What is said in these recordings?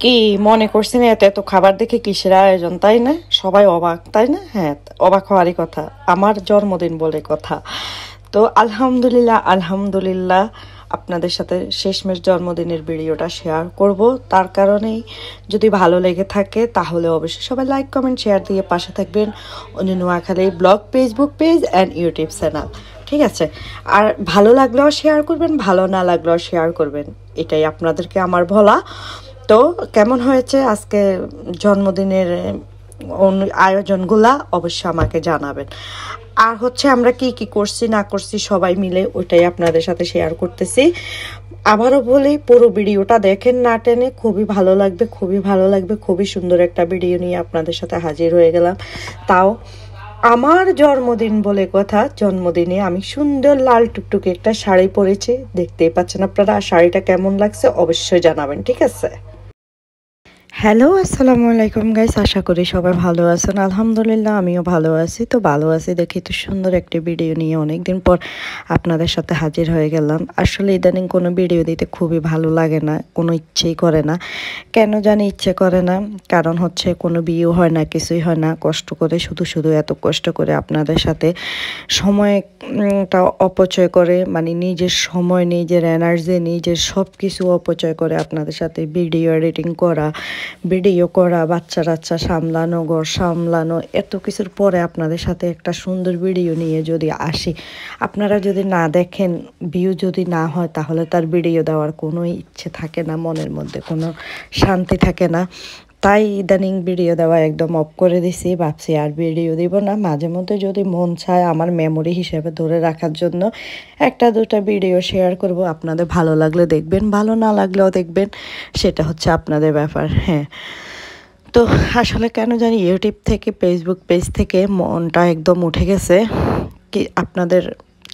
কি মনে করছেন এত এত খাবার দেখে কিসের আয়োজন, তাই না? সবাই অবাক, তাই না? হ্যাঁ, অবাক হওয়ারই কথা, আমার জন্মদিন বলে কথা। তো আলহামদুলিল্লাহ আলহামদুলিল্লাহ, আপনাদের সাথে শেষমেশ জন্মদিনের ভিডিওটা শেয়ার করব। তার কারণেই যদি ভালো লেগে থাকে তাহলে অবশ্যই সবাই লাইক কমেন্ট শেয়ার দিয়ে পাশে থাকবেন। উনি Noakhali blog Facebook page and YouTube channel, ঠিক আছে? আর ভালো লাগলেও শেয়ার করবেন, ভালো না লাগলেও শেয়ার করবেন, এটাই আপনাদেরকে আমার বলা। তো কেমন হয়েছে আজকে জন্মদিনের আয়োজনগুলা অবশ্যই আমাকে জানাবেন। আর হচ্ছে আমরা কি কি করছি না করছি সবাই মিলে ওইটাই আপনাদের সাথে শেয়ার করতেছি। আবারও বলি, পুরো ভিডিওটা দেখেন না টেনে, খুবই ভালো লাগবে, খুবই ভালো লাগবে। খুবই সুন্দর একটা ভিডিও নিয়ে আপনাদের সাথে হাজির হয়ে গেলাম, তাও আমার জন্মদিন বলে কথা। জন্মদিনে আমি সুন্দর লাল টুকটুকে একটা শাড়ি পরেছি, দেখতেই পাচ্ছেন আপনারা। শাড়িটা কেমন লাগছে অবশ্যই জানাবেন, ঠিক আছে? হ্যালো, আসসালামু আলাইকুম গাইস, আশা করি সবাই ভালো আছেন। আলহামদুলিল্লাহ আমিও ভালো আছি। তো ভালো আছি দেখি তো সুন্দর একটি ভিডিও নিয়ে অনেকদিন পর আপনাদের সাথে হাজির হয়ে গেলাম। আসলে ইদানিং কোনো ভিডিও দিতে খুবই ভালো লাগে না, কোনো ইচ্ছেই করে না। কেন জানি ইচ্ছে করে না, কারণ হচ্ছে কোনো বিয়ে হয় না, কিছুই হয় না। কষ্ট করে শুধু শুধু এত কষ্ট করে আপনাদের সাথে সময়টা অপচয় করে, মানে নিজের সময়, নিজের এনার্জি, নিজের সব কিছু অপচয় করে আপনাদের সাথে ভিডিও এডিটিং করা, বাচ্চা কাচ্চা সামলানো, ঘর সামলানো, এত কিছুর পরে আপনাদের সাথে একটা সুন্দর ভিডিও নিয়ে যদি আসি, আপনারা যদি না দেখেন, ভিউ যদি না হয়, তাহলে তার ভিডিও দেওয়ার কোনো ইচ্ছে থাকে না, মনের মধ্যে কোনো শান্তি থাকে না। তাই ইদানিং ভিডিও দেওয়া একদম অফ করে দিছি, ভাবছি আর ভিডিও দিব না। মাঝে মধ্যে যদি মন চায় আমার মেমোরি হিসেবে ধরে রাখার জন্য একটা দুটা ভিডিও শেয়ার করব। আপনাদের ভালো লাগলে দেখবেন, ভালো না লাগলেও দেখবেন, সেটা হচ্ছে আপনাদের ব্যাপার। হ্যাঁ, তো আসলে কেন জানি ইউটিউব থেকে, ফেসবুক পেজ থেকে মনটা একদম উঠে গেছে কি আপনাদের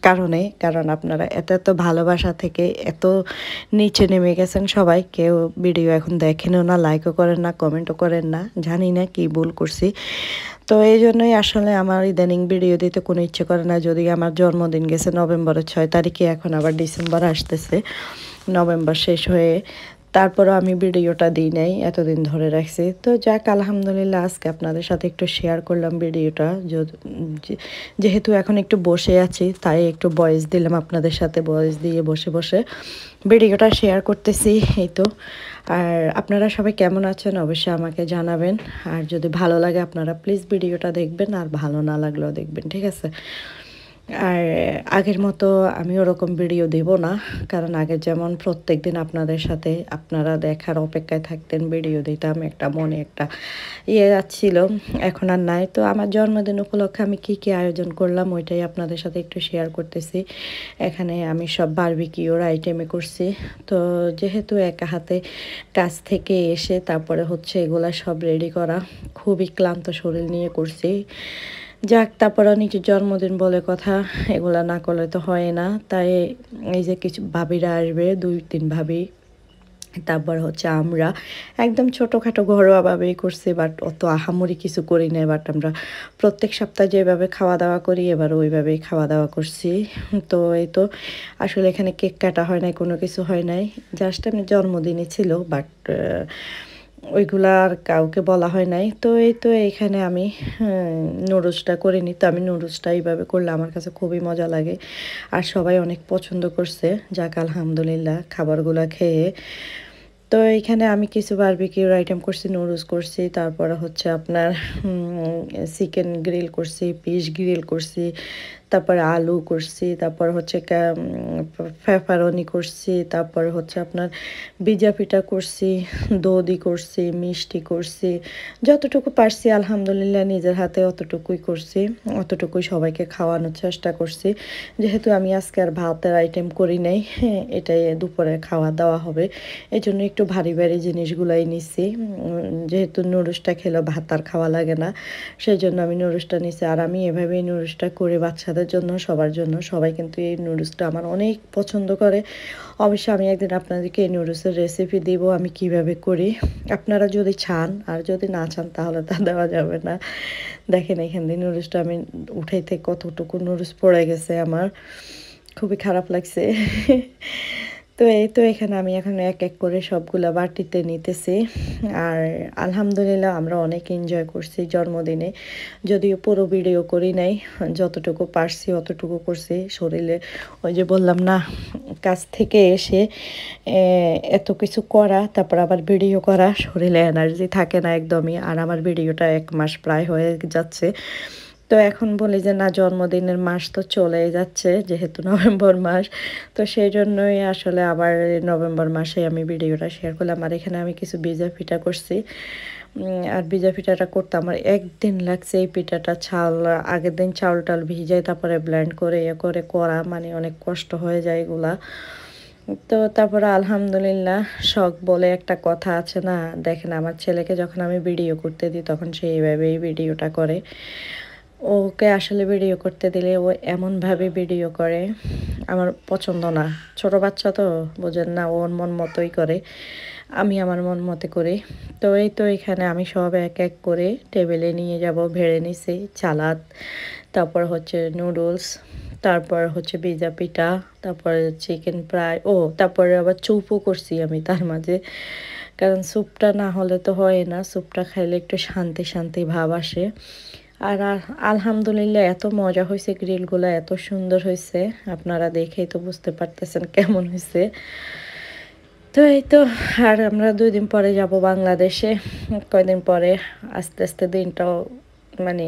কারণে, কারণ আপনারা এত এত ভালোবাসা থেকে এত নিচে নেমে গেছেন সবাই। কেউ ভিডিও এখন দেখেনও না, লাইকও করেন না, কমেন্টও করেন না, জানি না কি ভুল করছি। তো এই জন্যই আসলে আমার ইদানিং ভিডিও দিতে কোনো ইচ্ছে করে না। যদি আমার জন্মদিন গেছে নভেম্বরের 6 তারিখে, এখন আবার ডিসেম্বর আসতেছে, নভেম্বর শেষ হয়ে, তারপরও আমি ভিডিওটা দিই নাই, এতদিন ধরে রাখছি। তো যাক, আলহামদুলিল্লাহ আজকে আপনাদের সাথে একটু শেয়ার করলাম ভিডিওটা। যেহেতু এখন একটু বসে আছি, তাই একটু ভয়েস দিলাম আপনাদের সাথে, ভয়েস দিয়ে বসে বসে ভিডিওটা শেয়ার করতেছি, এই তো। আর আপনারা সবাই কেমন আছেন অবশ্যই আমাকে জানাবেন। আর যদি ভালো লাগে আপনারা প্লিজ ভিডিওটা দেখবেন, আর ভালো না লাগলেও দেখবেন, ঠিক আছে? আর আগের মতো আমি ওরকম ভিডিও দেব না, কারণ আগে যেমন প্রত্যেক দিন আপনাদের সাথে আপনারা দেখার অপেক্ষায় থাকতেন, ভিডিও দিতাম, একটা মনে একটা যাচ্ছিল, এখন আর নাই। তো আমার জন্মদিন উপলক্ষে আমি কি কি আয়োজন করলাম ওইটাই আপনাদের সাথে একটু শেয়ার করতেছি। এখানে আমি সব বারবিকিউর আইটেমে করছি। তো যেহেতু একা হাতে কাজ থেকে এসে তারপরে হচ্ছে এগুলা সব রেডি করা, খুবই ক্লান্ত শরীর নিয়ে করছি। যাক, তারপরে নিজের জন্মদিন বলে কথা, এগুলা না করলে তো হয় না। তাই এই যে কিছু ভাবিরা আসবে, 2-3 ভাবি, তারপর হচ্ছে আমরা একদম ছোটোখাটো ঘরোয়াভাবেই করছি, বাট অত আহামরি কিছু করি নাই। বাট আমরা প্রত্যেক সপ্তাহে যেভাবে খাওয়া দাওয়া করি এবার ওইভাবেই খাওয়া দাওয়া করছি। তো এই তো, আসলে এখানে কেক কাটা হয় নাই, কোনো কিছু হয় নাই, জাস্ট এমনি জন্মদিনই ছিল, বাট ওইগুলা আর কাউকে বলা হয় নাই। তো এই তো, এইখানে আমি নুডলসটা করে নিই। তো আমি নুডলসটা এইভাবে করলে আমার কাছে খুবই মজা লাগে, আর সবাই অনেক পছন্দ করছে। যাক, আলহামদুলিল্লাহ খাবারগুলো খেয়ে। তো এইখানে আমি কিছু বারবিকিউর আইটেম করছি, নুডলস করছি, তারপরে হচ্ছে আপনার চিকেন গ্রিল করছি, ফিশ গ্রিল করছি, তারপরে আলু করছি, তারপর হচ্ছে পেপারনি করছি, তারপর হচ্ছে আপনার বিজা পিঠা করছি, দধি করছি, মিষ্টি করছি, যতটুকু পারছি আলহামদুলিল্লাহ নিজের হাতে অতটুকুই করছি, অতটুকুই সবাইকে খাওয়ানোর চেষ্টা করছি। যেহেতু আমি আজকে আর ভাতের আইটেম করি নাই, এটাই দুপুরে খাওয়া দাওয়া হবে, এই জন্য একটু ভারী ভারী জিনিসগুলাই নিছি। যেহেতু নুডলসটা খেলেও ভাত আর খাওয়া লাগে না, সেই জন্য আমি নুডলসটা নিছি। আর আমি এভাবেই নুডলসটা করে বাচ্চাদের জন্য, সবার জন্য, সবাই কিন্তু এই নুডলসটা আমার অনেক পছন্দ করে। অবশ্যই আমি একদিন আপনাদেরকে এই নুডলসের রেসিপি দিব আমি কিভাবে করি, আপনারা যদি চান। আর যদি না চান তাহলে তা দেওয়া যাবে না। দেখেন এখান দিয়ে নুডলসটা আমি উঠাইতে কতটুকু নুডলস পড়ে গেছে, আমার খুবই খারাপ লাগছে। তো এই তো এখানে আমি এখন এক এক করে সবগুলা বাটিতে নিতেছি। আর আলহামদুলিল্লাহ আমরা অনেক এনজয় করছি জন্মদিনে, যদিও পুরো ভিডিও করি নাই, যতটুকু পারছি অতটুকু করছি। শরীরে ওই যে বললাম না, কাজ থেকে এসে এত কিছু করা, তারপর আবার ভিডিও করা, শরীরে এনার্জি থাকে না একদমই। আর আমার ভিডিওটা 1 মাস প্রায় হয়ে যাচ্ছে। তো এখন বলি যে না, জন্মদিনের মাস তো চলেই যাচ্ছে, যেহেতু নভেম্বর মাস, তো সেই জন্যই আসলে আবার নভেম্বর মাসে আমি ভিডিওটা শেয়ার করলাম। আর এখানে আমি কিছু ভিজা পিঠা করছি। আর ভিজা পিঠাটা করতে আমার 1 দিন লাগছে। এই পিঠাটা আগের দিন চাউল টাল ভিজাই, তারপরে ব্লেন্ড করে করে করা, মানে অনেক কষ্ট হয়ে যায় এগুলা। তো তারপরে আলহামদুলিল্লাহ, শখ বলে একটা কথা আছে না, দেখেন আমার ছেলেকে যখন আমি ভিডিও করতে দিই তখন সে এইভাবেই ভিডিওটা করে। ওকে আসলে ভিডিও করতে দিলে ও এমনভাবে ভিডিও করে, আমার পছন্দ না। ছোট বাচ্চা তো বোঝেন না, ওর মন মতোই করে, আমি আমার মন মতো করি। তো এই তো এখানে আমি সব এক এক করে টেবিলে নিয়ে যাব। ভেড়ে নিছি সালাদ, তারপর হচ্ছে নুডলস, তারপর হচ্ছে ভিজা পিঠা, তারপর চিকেন ফ্রাই, তারপরে আবার স্যুপও করছি আমি তার মাঝে, কারণ স্যুপটা না হলে তো হয় না, স্যুপটা খাইলে একটু শান্তি শান্তি ভাব আসে। আর আলহামদুলিল্লাহ এত মজা হয়েছে, গ্রিলগুলো এত সুন্দর হয়েছে, আপনারা দেখেই তো বুঝতে পারতেছেন কেমন হয়েছে। তো এই তো, আর আমরা 2 দিন পরে যাব বাংলাদেশে। কয়দিন পরে আস্তে আস্তে দিনটাও মানে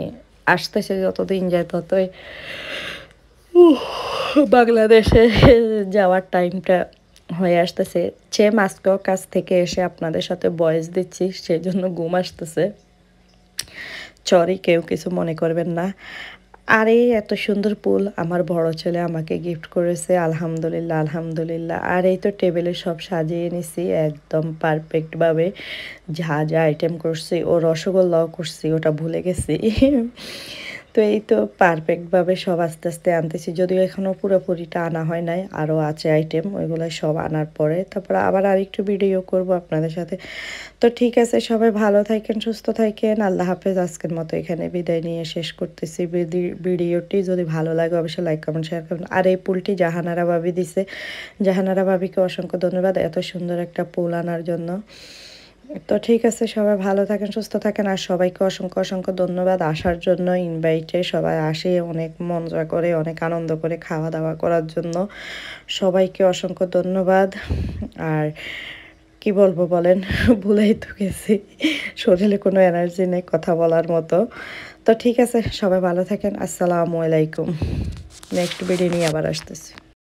আসতেছে, যত দিন যায় ততই বাংলাদেশে যাওয়ার টাইমটা হয়ে আসতেছে। আজকেও কাছ থেকে এসে আপনাদের সাথে ভয়েস দিচ্ছি, সেই জন্য ঘুম আসতেছে, সরি, কেউ কিছু মনে করবেন না। আর এই এত সুন্দর ফুল আমার বড় ছেলে আমাকে গিফট করেছে, আলহামদুলিল্লাহ আলহামদুলিল্লাহ। আর এই তো টেবিলে সব সাজিয়ে নিছি একদম পারফেক্টভাবে, যা যা আইটেম করছি, ও রসগোল্লাও করছি, ওটা ভুলে গেছি। তো এই তো পারফেক্টভাবে সব আস্তে আস্তে আনতেছি, যদিও এখনও পুরোপুরিটা আনা হয় নাই, আরও আছে আইটেম, ওইগুলো সব আনার পরে তারপর আবার আরেকটু ভিডিও করব আপনাদের সাথে। তো ঠিক আছে, সবাই ভালো থাকেন, সুস্থ থাকেন, আল্লাহ হাফেজ। আজকের মতো এখানে বিদায় নিয়ে শেষ করতেছি ভিডিওটি। যদি ভালো লাগে অবশ্যই লাইক কমেন্ট শেয়ার করবেন। আর এই পুলটি জাহানারা ভাবি দিছে, জাহানারা ভাবিকে অসংখ্য ধন্যবাদ এত সুন্দর একটা পুল আনার জন্য। তো ঠিক আছে, সবাই ভালো থাকেন, সুস্থ থাকেন। আর সবাইকে অসংখ্য অসংখ্য ধন্যবাদ আসার জন্য, ইনভাইটে সবাই আসে, অনেক মজা করে, অনেক আনন্দ করে খাওয়া দাওয়া করার জন্য। সবাইকে অসংখ্য ধন্যবাদ। আর কি বলবো বলেন, ভুলেই তো গেছি, শরীরে কোনো এনার্জি নেই কথা বলার মতো। তো ঠিক আছে, সবাই ভালো থাকেন, আসসালামু আলাইকুম। নেক্সট ভিডিও নিয়ে আবার আসতেছি।